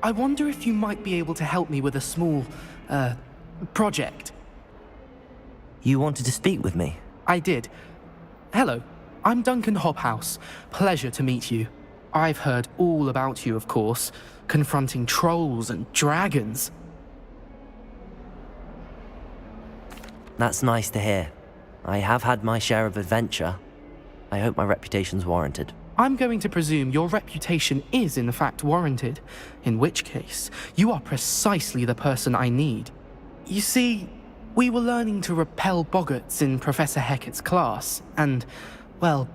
I wonder if you might be able to help me with a small, project. You wanted to speak with me? I did. Hello, I'm Duncan Hobhouse. Pleasure to meet you. I've heard all about you, of course, confronting trolls and dragons. That's nice to hear. I have had my share of adventure. I hope my reputation's warranted. I'm going to presume your reputation is in fact warranted, in which case, you are precisely the person I need. You see, we were learning to repel boggarts in Professor Hecat's class, and, well,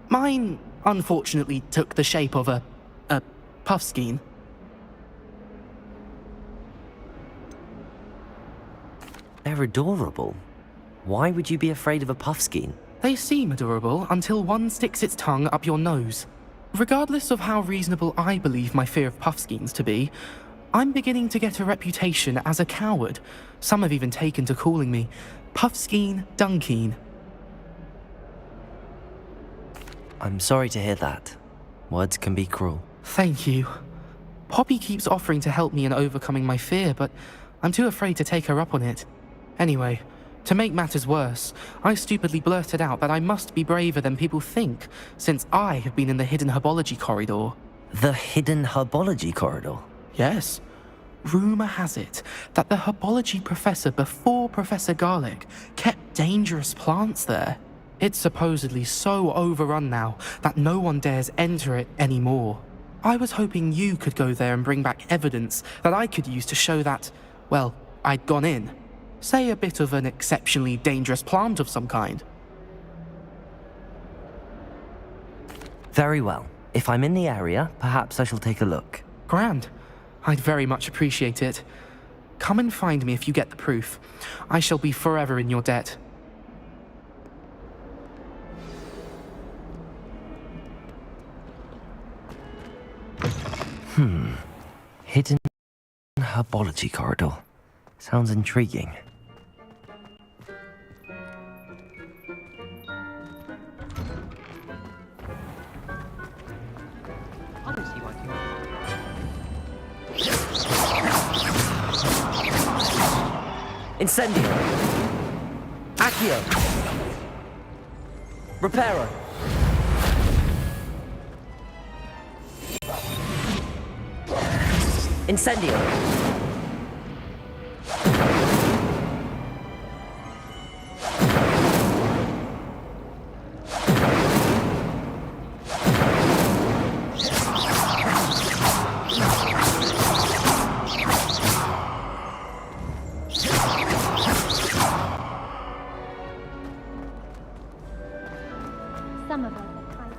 mine unfortunately took the shape of a puffskein. They're adorable. Why would you be afraid of a puffskein? They seem adorable until one sticks its tongue up your nose. Regardless of how reasonable I believe my fear of puffskeins to be, I'm beginning to get a reputation as a coward. Some have even taken to calling me Puffskein Dunkeen. I'm sorry to hear that. Words can be cruel. Thank you. Poppy keeps offering to help me in overcoming my fear, but I'm too afraid to take her up on it. Anyway, to make matters worse, I stupidly blurted out that I must be braver than people think, since I have been in the hidden herbology corridor. The hidden herbology corridor? Yes. Rumour has it that the herbology professor before Professor Garlic kept dangerous plants there. It's supposedly so overrun now that no one dares enter it anymore. I was hoping you could go there and bring back evidence that I could use to show that, well, I'd gone in. Say a bit of an exceptionally dangerous plant of some kind. Very well. If I'm in the area, perhaps I shall take a look. Grand. I'd very much appreciate it. Come and find me if you get the proof. I shall be forever in your debt. Hidden herbology corridor. Sounds intriguing. Incendio! Accio! Reparo! Incendio! Some of us are kind.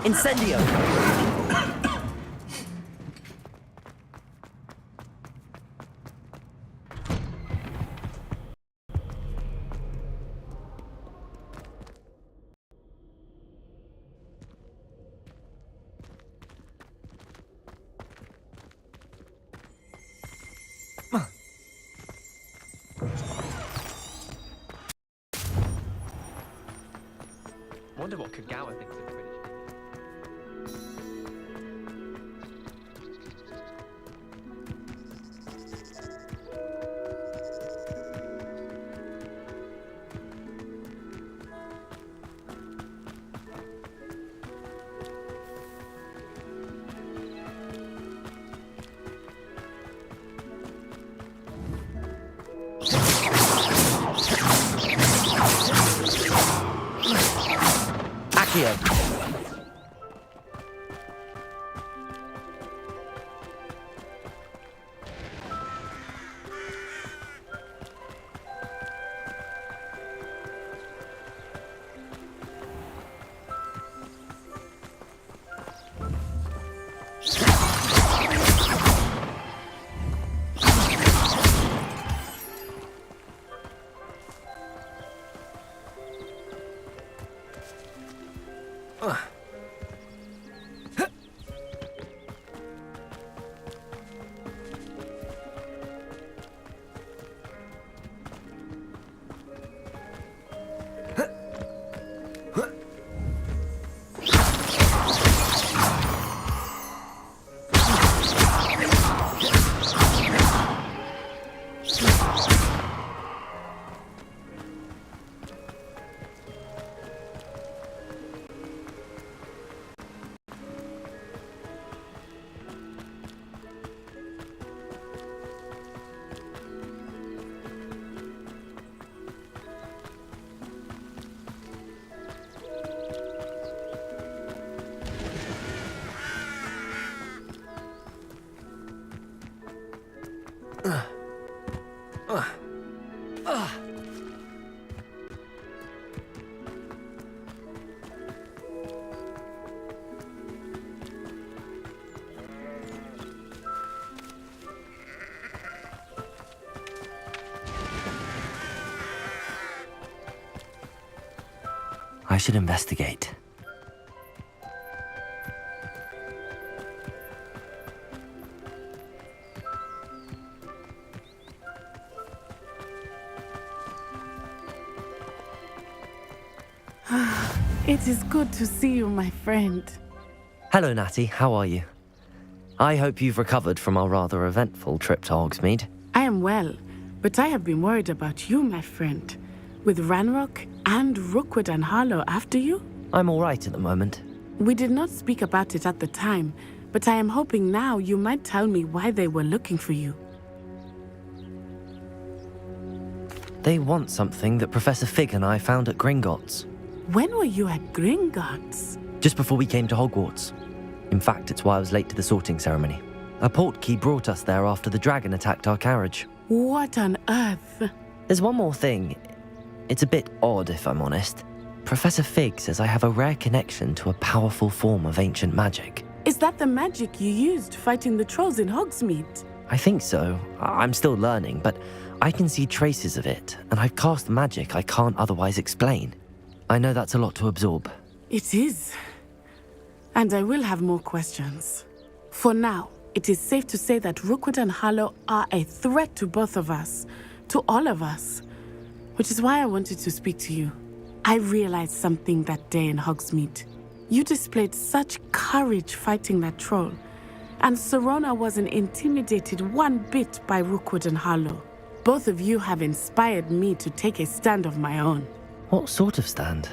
Incendio! Wonder what Kagawa thinks of Quidditch. Accio! I should investigate. It is good to see you, my friend. Hello, Natty. How are you? I hope you've recovered from our rather eventful trip to Hogsmeade. I am well, but I have been worried about you, my friend. With Ranrock and Rookwood and Harlow after you? I'm all right at the moment. We did not speak about it at the time, but I am hoping now you might tell me why they were looking for you. They want something that Professor Fig and I found at Gringotts. When were you at Gringotts? Just before we came to Hogwarts. In fact, it's why I was late to the sorting ceremony. A portkey brought us there after the dragon attacked our carriage. What on earth? There's one more thing. It's a bit odd, if I'm honest. Professor Fig says I have a rare connection to a powerful form of ancient magic. Is that the magic you used fighting the trolls in Hogsmeade? I think so. I'm still learning, but I can see traces of it, and I've cast magic I can't otherwise explain. I know that's a lot to absorb. It is. And I will have more questions. For now, it is safe to say that Rookwood and Harlow are a threat to both of us, to all of us, which is why I wanted to speak to you. I realized something that day in Hogsmeade. You displayed such courage fighting that troll, and Serona wasn't intimidated one bit by Rookwood and Harlow. Both of you have inspired me to take a stand of my own. What sort of stand?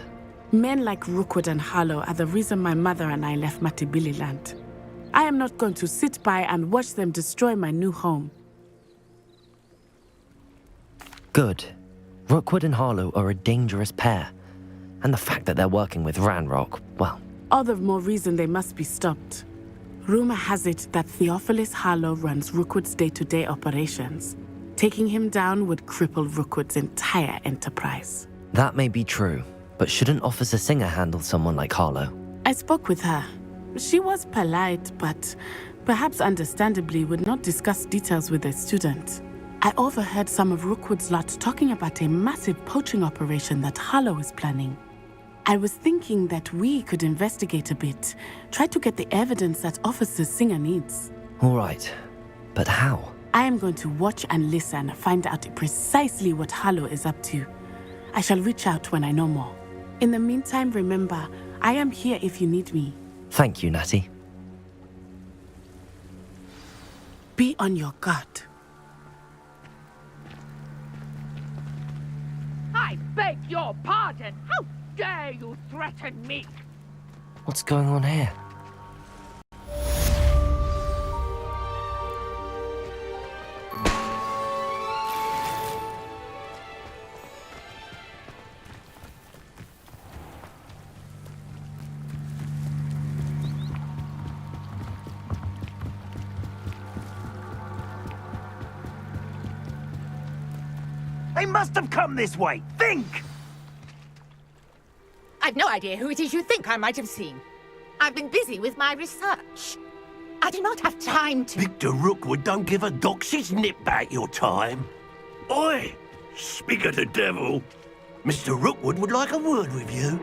Men like Rookwood and Harlow are the reason my mother and I left Mattibilliland. I am not going to sit by and watch them destroy my new home. Good. Rookwood and Harlow are a dangerous pair. And the fact that they're working with Ranrock, well... All the more reason they must be stopped. Rumor has it that Theophilus Harlow runs Rookwood's day-to-day operations. Taking him down would cripple Rookwood's entire enterprise. That may be true, but shouldn't Officer Singer handle someone like Harlow? I spoke with her. She was polite, but perhaps understandably would not discuss details with a student. I overheard some of Rookwood's lot talking about a massive poaching operation that Harlow is planning. I was thinking that we could investigate a bit, try to get the evidence that Officer Singer needs. All right, but how? I am going to watch and listen, find out precisely what Harlow is up to. I shall reach out when I know more. In the meantime, remember, I am here if you need me. Thank you, Natty. Be on your guard. I beg your pardon. How dare you threaten me? What's going on here? They must have come this way. Think! I've no idea who it is you think I might have seen. I've been busy with my research. I do not have time to... Victor Rookwood don't give a doxy's nip back your time. Oi! Speak of the devil. Mr. Rookwood would like a word with you.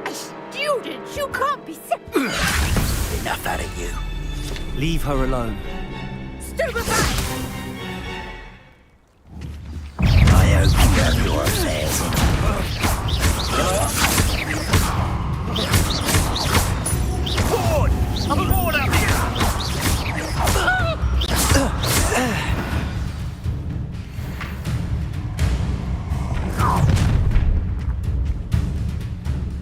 A student? You can't be serious. Enough out of you. Leave her alone. Stupefy! I hope you have your affairs Board! I'm bored up here!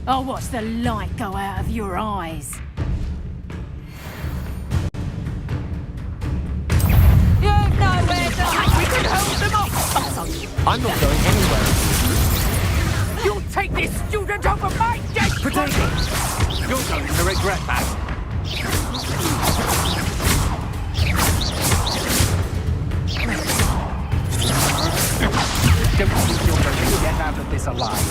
Oh, watch the light go out of your eyes. You've nowhere to hide. We can hold them off. I'm not going anywhere. You'll take this student over my dead Potato! You're going to regret that. Don't think you're going to get out of this alive.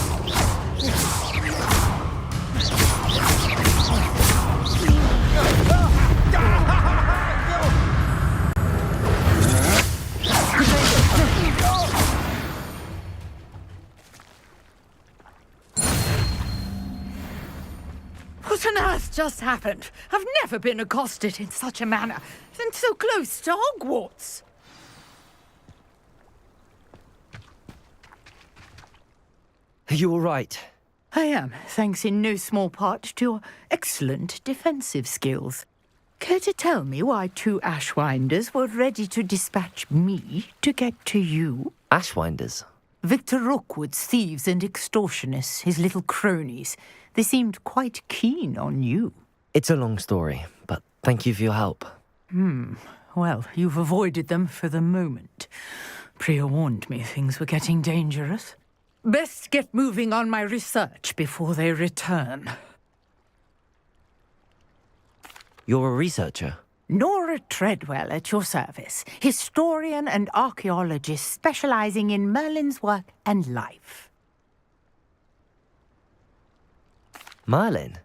What on earth just happened? I've never been accosted in such a manner, and so close to Hogwarts. Are you all right? I am, thanks in no small part to your excellent defensive skills. Care to tell me why two Ashwinders were ready to dispatch me to get to you? Ashwinders? Victor Rookwood's thieves and extortionists, his little cronies. They seemed quite keen on you. It's a long story, but Thank you for your help. Well, you've avoided them for the moment. Priya warned me things were getting dangerous. Best get moving on my research before they return. You're a researcher? Nora Treadwell at your service, historian and archaeologist specializing in Merlin's work and life. Merlin?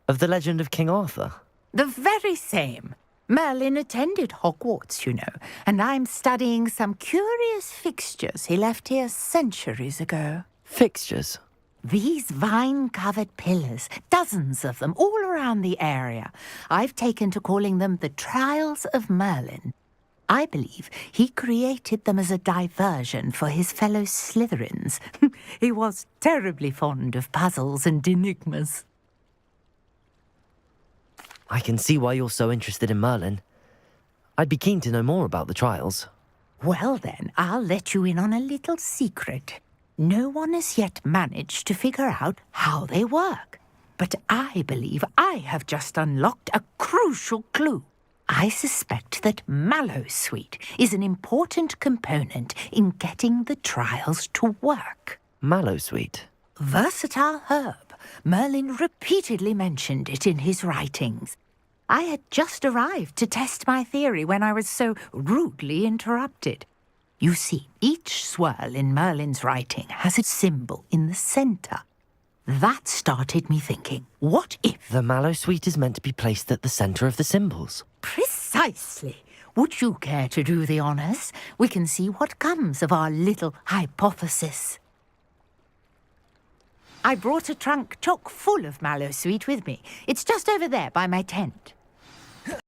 Of the legend of King Arthur? The very same. Merlin attended Hogwarts, you know, and I'm studying some curious fixtures he left here centuries ago. Fixtures? These vine-covered pillars, dozens of them, all around the area. I've taken to calling them the Trials of Merlin. I believe he created them as a diversion for his fellow Slytherins. He was terribly fond of puzzles and enigmas. I can see why you're so interested in Merlin. I'd be keen to know more about the trials. Well then, I'll let you in on a little secret. No one has yet managed to figure out how they work. But I believe I have just unlocked a crucial clue. I suspect that Mallowsweet is an important component in getting the trials to work. Mallowsweet? Versatile herb. Merlin repeatedly mentioned it in his writings. I had just arrived to test my theory when I was so rudely interrupted. You see, each swirl in Merlin's writing has a symbol in the center. That started me thinking, what if... The Mallowsweet is meant to be placed at the center of the symbols. Precisely. Would you care to do the honors? We can see what comes of our little hypothesis. I brought a trunk chock full of Mallowsweet with me. It's just over there by my tent.